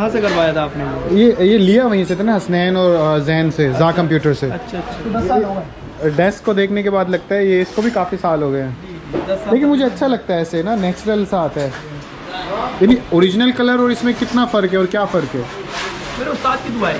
कहाँ से करवाया था आपने? ये लिया वहीं से था ना, हसनैन और जैन से, जा कंप्यूटर से। अच्छा अच्छा, 10 साल हो गए। डेस्क को देखने के बाद लगता है ये इसको भी काफ़ी साल हो गए हैं, 10 साल। लेकिन मुझे अच्छा लगता है ऐसे ना, नेचुरल सा आता है। यानी ओरिजिनल कलर और इसमें कितना फ़र्क है और क्या फ़र्क है? मेरे उस्ताद की दुआ है।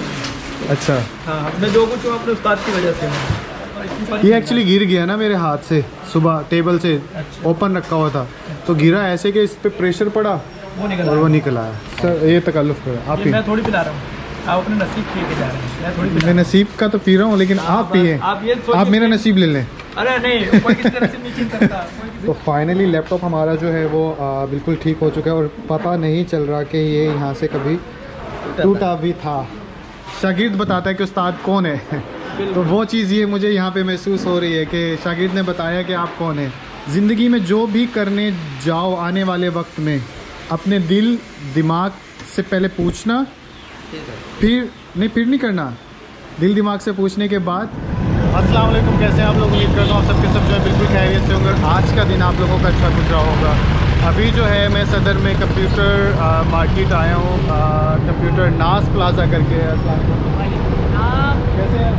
अच्छा, हाँ, मैं जो कुछ हूँ अपने उस्ताद की वजह से हूँ। ये एक्चुअली गिर गया ना मेरे हाथ से, सुबह टेबल से ओपन रखा हुआ था तो गिरा ऐसे कि इस पे प्रेशर पड़ा वो निकल और वो निकल आया। सर ये तकल्लुफ़ करो आप ही। मैं थोड़ी पिला रहा हूँ, आप अपने नसीब पी के जा रहे हैं, मैं थोड़ी पिला मैं नसीब का तो पी रहा हूँ, लेकिन आप पिए, आप ये आप मेरा नसीब ले लें। अरे नहीं, कोई किसी का नसीब नहीं छीन सकता। तो फाइनली लैपटॉप हमारा जो है वो बिल्कुल ठीक हो चुका है और पता नहीं चल रहा कि ये यहाँ से कभी टूटा भी था। शागिर्द बताता है कि उस्ताद कौन है तो वो चीज़ ये मुझे यहाँ पे महसूस हो रही है कि शागिर्द ने बताया कि आप कौन है। ज़िंदगी में जो भी करने जाओ आने वाले वक्त में अपने दिल दिमाग से पहले पूछना, फिर नहीं करना, दिल दिमाग से पूछने के बाद। अस्सलाम वालेकुम, कैसे हैं आप लोग? उम्मीद करता हूँ आप सबके सब जो है बिल्कुल खैरियत से होंगे। आज का दिन आप लोगों का अच्छा गुजरा होगा। अभी जो है मैं सदर में कंप्यूटर मार्केट आया हूँ, कंप्यूटर नास प्लाजा करके। कैसे हैं?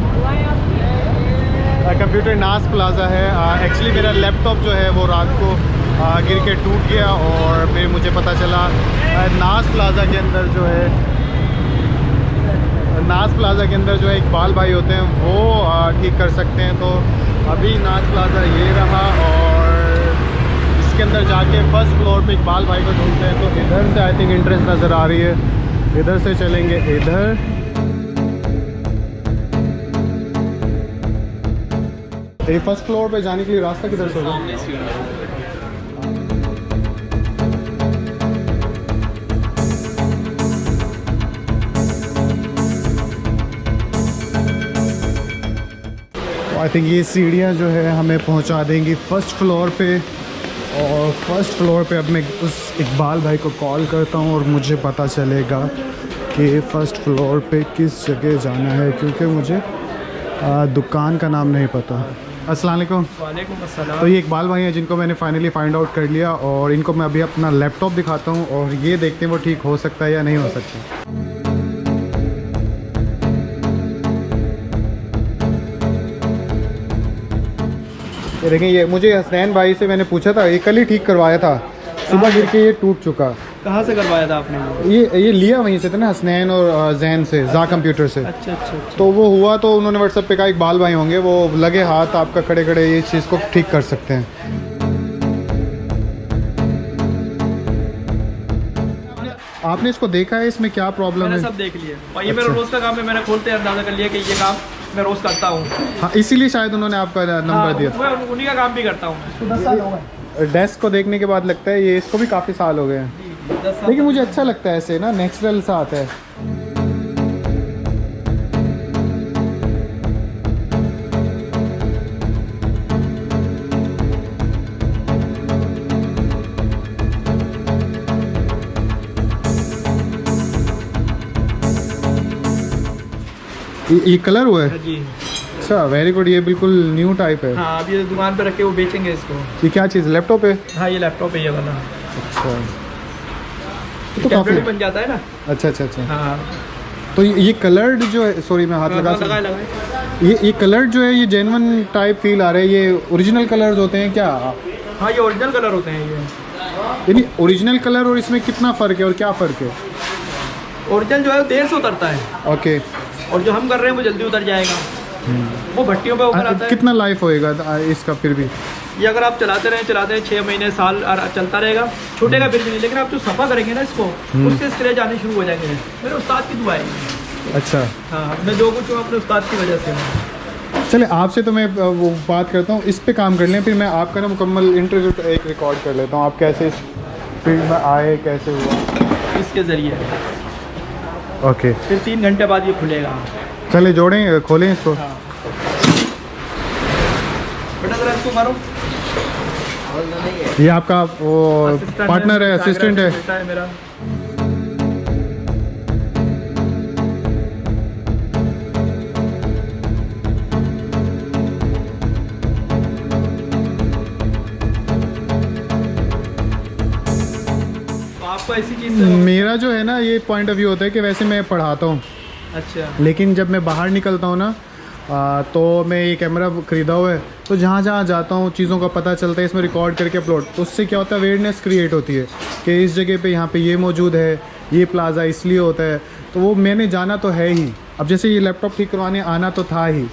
कंप्यूटर नास प्लाजा है। एक्चुअली मेरा लैपटॉप जो है वो रात को गिर के टूट गया और फिर मुझे पता चला नास प्लाजा के अंदर जो है इकबाल भाई होते हैं, वो ठीक कर सकते हैं। तो अभी नास प्लाजा ये रहा और इसके अंदर जाके फर्स्ट फ्लोर पे इकबाल भाई को ढूंढते हैं। तो इधर से आई थिंक इंट्रेंस नज़र आ रही है, इधर से चलेंगे। इधर ये फर्स्ट फ्लोर पे जाने के लिए रास्ता किधर से होगा? आई थिंक ये सीढ़ियाँ जो है हमें पहुंचा देंगी फर्स्ट फ्लोर पे। और फर्स्ट फ्लोर पे अब मैं उस इकबाल भाई को कॉल करता हूँ और मुझे पता चलेगा कि फ़र्स्ट फ्लोर पे किस जगह जाना है, क्योंकि मुझे दुकान का नाम नहीं पता। अस्सलाम वालेकुम। वालेकुम अस्सलाम। तो ये इकबाल भाई हैं जिनको मैंने फाइनली फाइंड आउट कर लिया और इनको मैं अभी अपना लैपटॉप दिखाता हूँ और ये देखते हैं वो ठीक हो सकता है या नहीं हो सकता। ये देखें, ये मुझे हसनैन भाई से मैंने पूछा था, ये कल ही ठीक करवाया था, सुबह गिर के ये टूट चुका। कहाँ से करवाया था आपने? ये लिया वहीं से था ना, हसनैन और जैन से, जा कंप्यूटर से। अच्छा अच्छा अच्छा। तो वो हुआ तो उन्होंने व्हाट्सएप पे कहा इकबाल भाई होंगे, वो लगे हाथ आपका खड़े खड़े ये चीज़ को ठीक कर सकते हैं। आपने इसको देखा है, इसमें क्या प्रॉब्लम मैंने है? सब देख लिया और ये मेरा रोज़ का काम है, मैंने खोलते अंदाज़ा कर लिया कि ये काम मैं रोज़ करता हूँ। हाँ, इसीलिए शायद उन्होंने आपका नंबर दिया। मैं उन्हीं का काम भी करता हूँ। 10 साल हो गए। डेस्क को देखने के बाद लगता है ये इसको भी काफ़ी साल हो गए हैं, 10 साल। लेकिन मुझे अच्छा लगता है ऐसे ना, नेचुरल सा आता है। ये कलर हुआ है? जी अच्छा, वेरी गुड। ये बिल्कुल न्यू टाइप है। हाँ, अब ये दुकान पे रख के वो बेचेंगे इसको। ये क्या चीज़, लैपटॉप है? हाँ, ये लैपटॉप है ये वाला। अच्छा, तो टेम्पलेट काफ़ी बन जाता है ना। अच्छा अच्छा अच्छा। हाँ, तो ये कलर्ड जो है, सॉरी मैं हाथ लगा लगाए सकता, लगाए। ये कलर्ड जो है ये जेन्युइन टाइप फील आ रहा है। ये ओरिजिनल कलर्स होते हैं क्या? हाँ, ये ओरिजिनल कलर होते हैं ये। यानी ओरिजिनल कलर और इसमें कितना फ़र्क है और क्या फ़र्क है? ओरिजिनल जो है देर से उतरता है ओके। और जो हम कर रहे हैं वो जल्दी उतर जाएगा। वो भट्टियों पे ऊपर आता है। कितना लाइफ होएगा इसका फिर भी? ये अगर आप चलाते रहे 6 महीने साल चलता रहेगा, छूटेगा फिर भी नहीं। लेकिन आप जो सफ़ा करेंगे ना इसको, उससे स्क्रैच आने शुरू हो जाएंगे। मेरे उस्ताद की दुआ है। अच्छा। हाँ, मैं जो कुछ हूँ अपने उस्ताद की वजह से हूँ। चले, आपसे तो मैं वो बात करता हूँ, इस पे काम कर लें, फिर मैं आपका ना मुकम्मल इंटरव्यू एक रिकॉर्ड कर लेता हूँ। आप कैसे इस फील्ड में आए, कैसे हुआ? इसके ज़रिए ओके। फिर 3 घंटे बाद ये खुलेगा। चले जोड़ें, खोलें इसको। हाँ, बेटा ज़रा इसको मारो। ये आपका वो पार्टनर है, असिस्टेंट है? बेटा है मेरा। आपको ऐसी चीज़ मेरा जो है ना ये पॉइंट ऑफ व्यू होता है कि वैसे मैं पढ़ाता हूँ, अच्छा लेकिन जब मैं बाहर निकलता हूँ ना तो मैं ये कैमरा ख़रीदा हुआ है, तो जहाँ जहाँ जाता हूँ चीज़ों का पता चलता है, इसमें रिकॉर्ड करके अपलोड, तो उससे क्या होता है अवेयरनेस क्रिएट होती है कि इस जगह पे यहाँ पे ये मौजूद है, ये प्लाज़ा इसलिए होता है, तो वो मैंने जाना तो है ही। अब जैसे ये लैपटॉप ठीक करवाने आना तो था ही,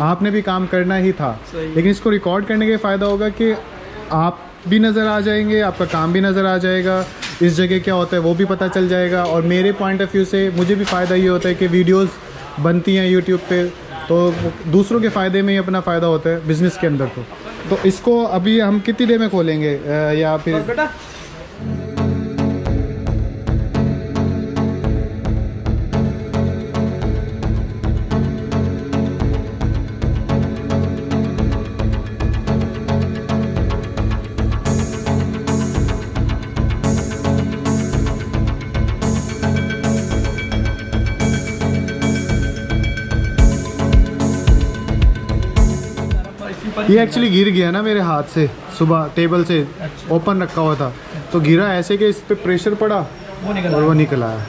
आपने भी काम करना ही था, लेकिन इसको रिकॉर्ड करने का फ़ायदा होगा कि आप भी नज़र आ जाएंगे, आपका काम भी नज़र आ जाएगा, इस जगह क्या होता है वो भी पता चल जाएगा। और मेरे पॉइंट ऑफ व्यू से मुझे भी फ़ायदा ये होता है कि वीडियोस बनती हैं यूट्यूब पे, तो दूसरों के फ़ायदे में ही अपना फ़ायदा होता है बिज़नेस के अंदर। तो इसको अभी हम कितनी देर में खोलेंगे या फिर बेटा ये एक्चुअली गिर गया ना मेरे हाथ से, सुबह टेबल से ओपन रखा हुआ था, तो गिरा ऐसे कि इस पे प्रेशर पड़ा वो निकल और वो निकल आया।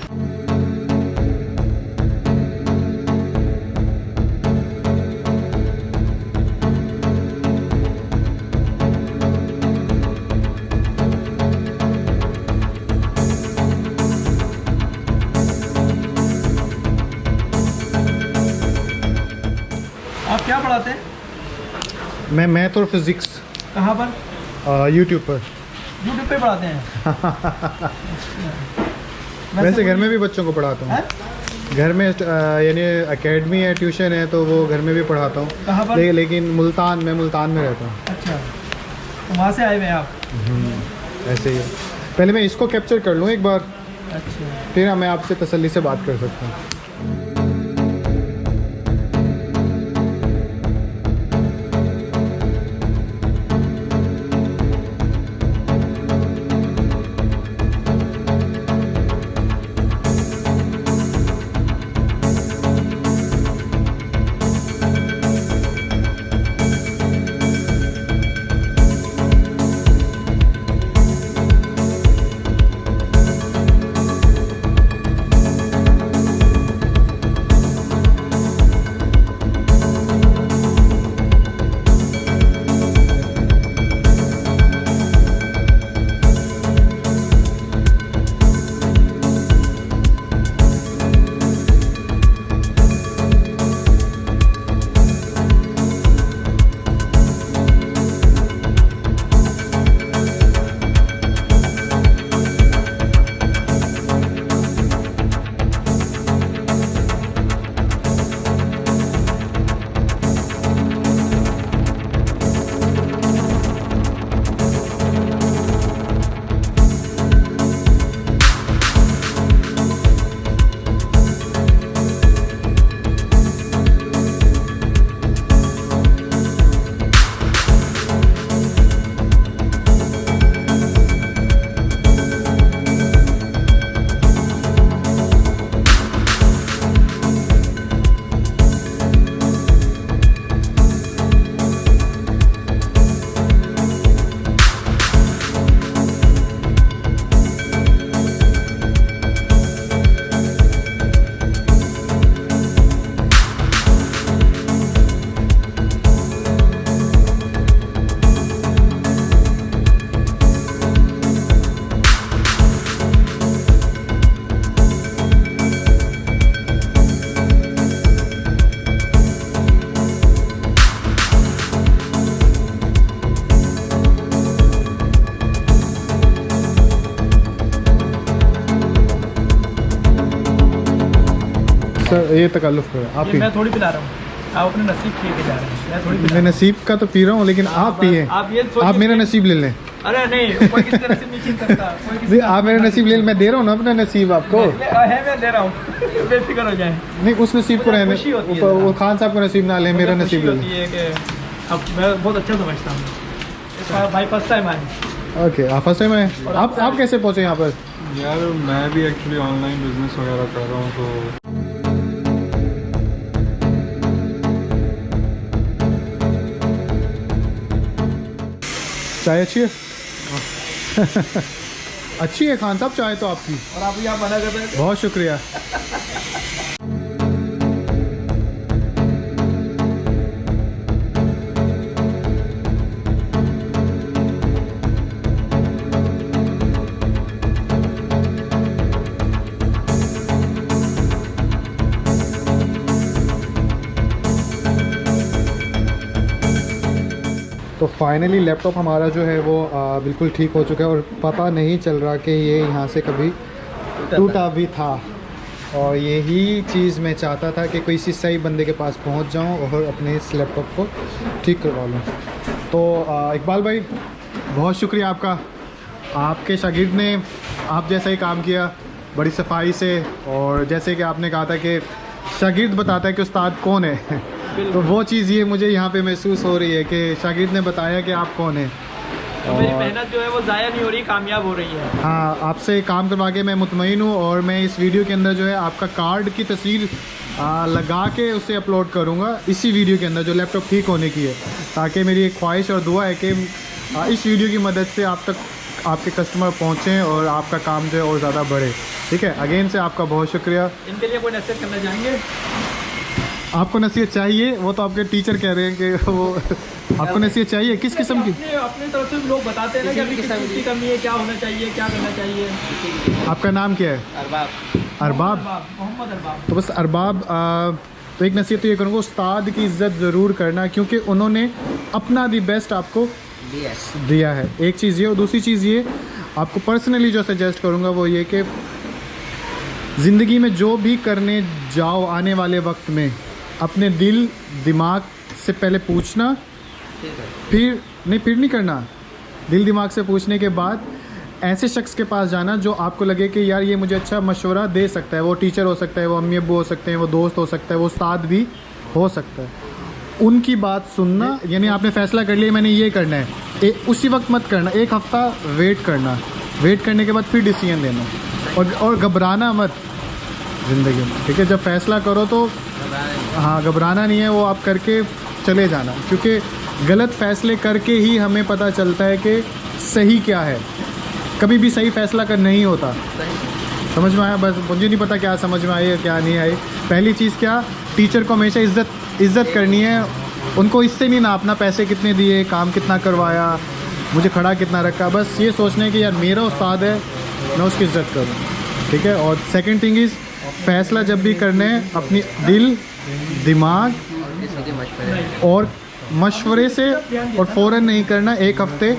आप क्या पढ़ाते हैं? मैं मैथ और फिज़िक्स कहाँ पर? यूट्यूब पर। यूट्यूब पे पढ़ाते हैं? वैसे घर में भी बच्चों को पढ़ाता हूँ, घर में यानी एकेडमी है, ट्यूशन है, तो वो घर में भी पढ़ाता हूँ। कहाँ पर? लेकिन मैं मुल्तान में रहता हूँ। अच्छा, तो वहाँ से आए हुए हैं आप? ऐसे ही है। पहले मैं इसको कैप्चर कर लूँ एक बार, अच्छा, फिर मैं आपसे तसल्ली से बात कर सकता हूँ। सर ये तकल्लुफ़ है आप ये मैं थोड़ी पिला रहा हूँ, आप अपने नसीब पी के जा रहे हैं, मैं थोड़ी पिला मैं नसीब का तो पी रहा हूँ, लेकिन आप पिए, आप ये सोचिए आप मेरा कि- नसीब ले लें। अरे नहीं, कोई किसी का नसीब नहीं छीन सकता, कोई किसी नहीं, का आप मेरा नसीब ले लें, मैं दे रहा हूँ ना अपना नसीब आपको। है, मैं दे रहा हूँ बेफिक्र हो जाए। नहीं, उस नसीब को रहने, खुशी होती है वो खान साहब को नसीब ना ले, मेरा मुझे नसीब खुशी ले होती लें। है कि अब मैं बहुत अच्छा समझता हूँ भाई, फर्स्ट टाइम आए। ओके, आप फर्स्ट टाइम आए, आप कैसे पहुँचे यहाँ पर? यार मैं भी एक्चुअली ऑनलाइन बिजनेस वगैरह कर रहा हूँ, तो चाय अच्छी है? अच्छी है खान साहब चाय तो आपकी, और आप यहाँ मना कर रहे थे। बहुत शुक्रिया। तो फाइनली लैपटॉप हमारा जो है वो बिल्कुल ठीक हो चुका है और पता नहीं चल रहा कि ये यहाँ से कभी टूटा भी था। और यही चीज़ मैं चाहता था कि कोई सही बंदे के पास पहुँच जाऊँ और अपने इस लैपटॉप को ठीक करवा लूँ। तो इकबाल भाई बहुत शुक्रिया आपका, आपके शागिर्द ने आप जैसा ही काम किया बड़ी सफाई से। और जैसे कि आपने कहा था कि शागिर्द बताता है कि उस्ताद कौन है, तो वो चीज़ ये मुझे यहाँ पे महसूस हो रही है कि शागिर्द ने बताया कि आप कौन हैं। तो मेरी मेहनत जो है वो ज़ाया नहीं हो रही, कामयाब हो रही है। हाँ, आपसे काम करवा के मैं मुतमईन हूँ। और मैं इस वीडियो के अंदर जो है आपका कार्ड की तस्वीर लगा के उसे अपलोड करूँगा इसी वीडियो के अंदर, जो लैपटॉप ठीक होने की है, ताकि मेरी एक ख्वाहिश और दुआ है कि इस वीडियो की मदद से आप तक आपके कस्टमर पहुँचें और आपका काम जो है और ज़्यादा बढ़े। ठीक है, अगेन से आपका बहुत शुक्रिया। इनके लिए कोई नसीहत करना चाहेंगे? आपको नसीहत चाहिए? वो तो आपके टीचर कह रहे हैं कि वो आपको नसीहत चाहिए किस किस्म की? अपनी तरफ से लोग बताते हैं ना कि अभी किस चीज़ की कमी है, क्या होना चाहिए, क्या करना चाहिए। आपका नाम क्या है? अरबाब। मोहम्मद अरबाब। तो बस अरबाब, तो एक नसीहत तो ये करूँगा, उस्ताद की इज़्ज़त ज़रूर करना, क्योंकि उन्होंने अपना दी बेस्ट आपको दिया है। एक चीज़ ये, और दूसरी चीज़ ये आपको पर्सनली जो सजेस्ट करूँगा वो ये कि ज़िंदगी में जो भी करने जाओ आने वाले वक्त में अपने दिल दिमाग से पहले पूछना, फिर नहीं करना। दिल दिमाग से पूछने के बाद ऐसे शख्स के पास जाना जो आपको लगे कि यार ये मुझे अच्छा मशवरा दे सकता है। वो टीचर हो सकता है, वो अम्मी अब्बू हो सकते हैं, वो दोस्त हो सकता है, वो उस्ताद भी हो सकता है। उनकी बात सुनना, यानी आपने फ़ैसला कर लिया मैंने ये करना है, उसी वक्त मत करना, एक हफ़्ता वेट करना, वेट करने के बाद फिर डिसीजन देना, और घबराना मत ज़िंदगी में। ठीक है, जब फ़ैसला करो तो हाँ घबराना नहीं है, वो आप करके चले जाना, क्योंकि गलत फ़ैसले करके ही हमें पता चलता है कि सही क्या है। कभी भी सही फ़ैसला कर नहीं होता। समझ में आया? बस मुझे नहीं पता क्या समझ में आई है क्या नहीं आई। पहली चीज़ क्या, टीचर को हमेशा इज़्ज़त करनी है। उनको इससे नहीं नापना पैसे कितने दिए, काम कितना करवाया, मुझे खड़ा कितना रखा। बस ये सोचना है कि यार मेरा उस्ताद है, मैं उसकी इज़्ज़त करूँ। ठीक है। और सेकंड थिंग इज़, फ़ैसला जब भी करने हैं अपनी दिल दिमाग और मशवरे से, और फ़ौरन नहीं करना, एक हफ़्ते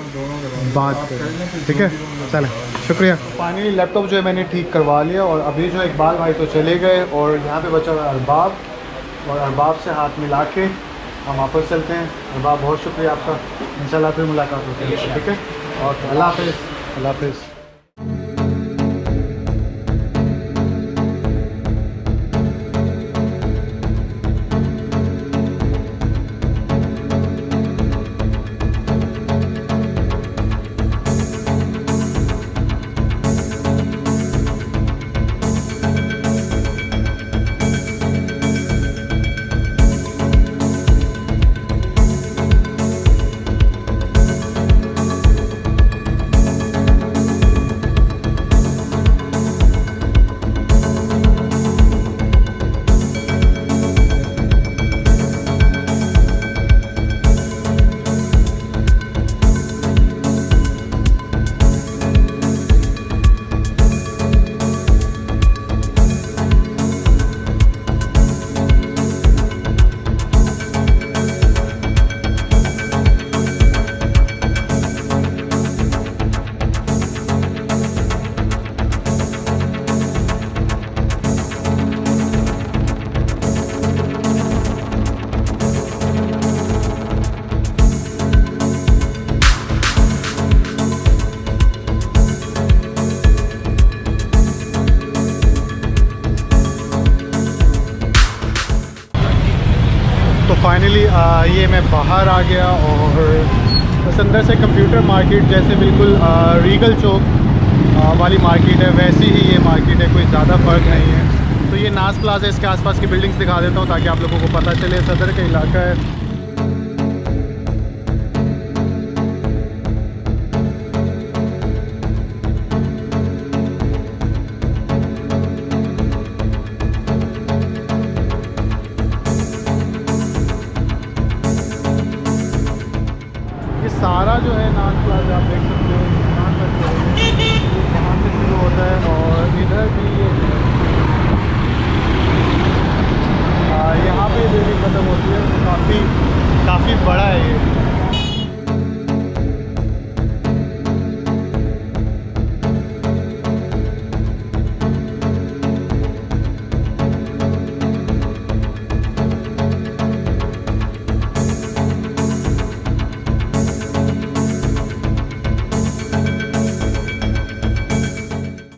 बाद करना। ठीक है, चलें, शुक्रिया। फाइनली लैपटॉप जो है मैंने ठीक करवा लिया, और अभी जो इकबाल भाई तो चले गए, और यहाँ पे बचा हुआ अरबाब, और अरबाब से हाथ मिला के हम वापस चलते हैं। अरबाब बहुत शुक्रिया आपका, इंशाल्लाह फिर मुलाकात होती है। ठीक है, और अल्लाह हाफ़िज़। अल्लाह हाफ़िज़। फाइनली ये मैं बाहर आ गया, और बस अंदर से कंप्यूटर मार्केट जैसे बिल्कुल रीगल चौक वाली मार्केट है वैसी ही ये मार्केट है, कोई ज़्यादा फ़र्क नहीं है। तो ये नाज प्लाजा, इसके आसपास की बिल्डिंग्स दिखा देता हूँ ताकि आप लोगों को पता चले सदर का इलाका है। जो है नान प्लाजा आप देख सकते हो, नान प्लाजा वहाँ से शुरू होता है और इधर भी